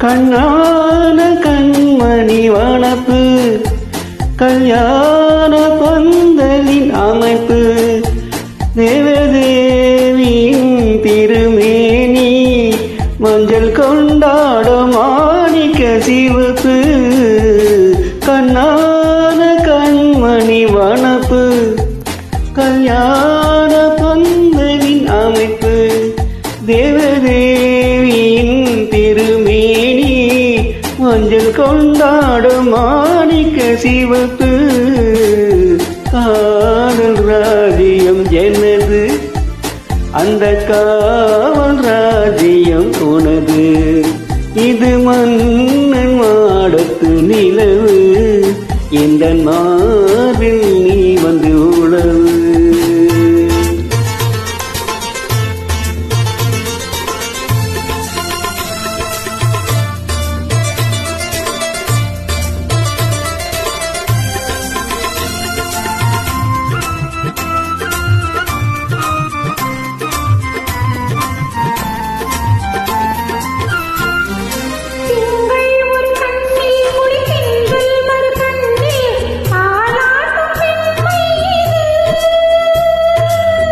கண்ணான கண்மணி வனப்பு கல்யாண பந்தலின் அமைப்பு தேவதேவியின் திருமேனி மஞ்சள் கொண்டாடும் மாணிக்க சிவப்பு கண்ணான கண்மணி வனப்பு கல்யாண பந்தலின் அமைப்பு தேவதேவியின் திருமேனி மஞ்சள் கொண்டாடும் மாணிக்க சிவப்பு காதல் ராஜ்யம் எனது அந்த காவல் ராஜ்யம் உனது இது மன்னன் மாடத்து நிலவு இந்த மார்பில் நீ வந்து உழவு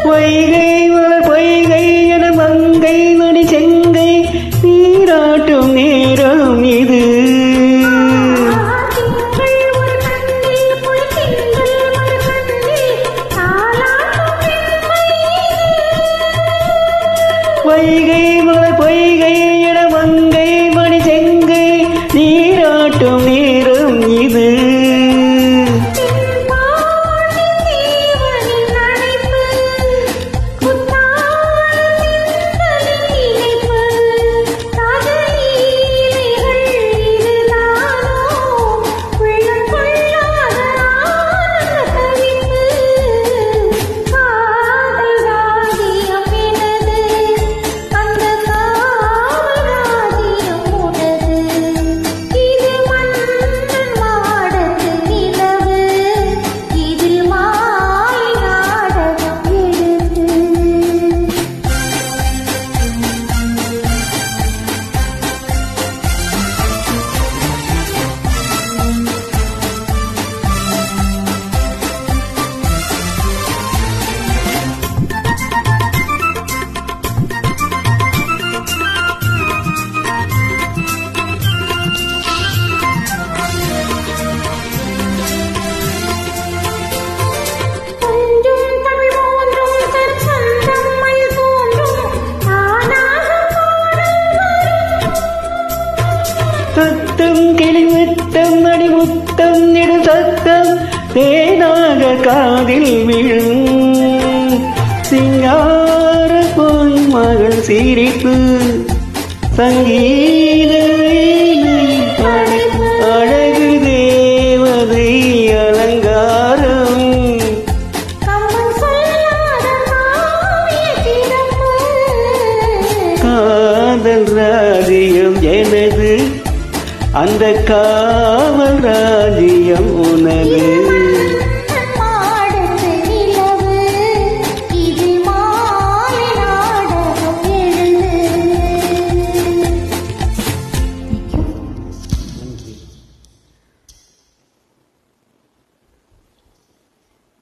பொய்கை வளர் பொய்கை என மங்கை மணி செங்கை நீராட்டும் நேரம் இது பொய்கை வளர் பொய்கை என மங்கை மணி செங்கை நீராட்டும் நேரம் இது சத்தம் கிளிமுத்தம் அடிமுத்தம் நெடு சத்தம் தேனாக காதில் விழும் சிங்கார பொன் மகள் சிரிப்பு சங்கீத அழகு தேவதை அலங்காரம் காதல் ராஜ்யம் எனது அந்த காவல் ராஜ்யம் உனது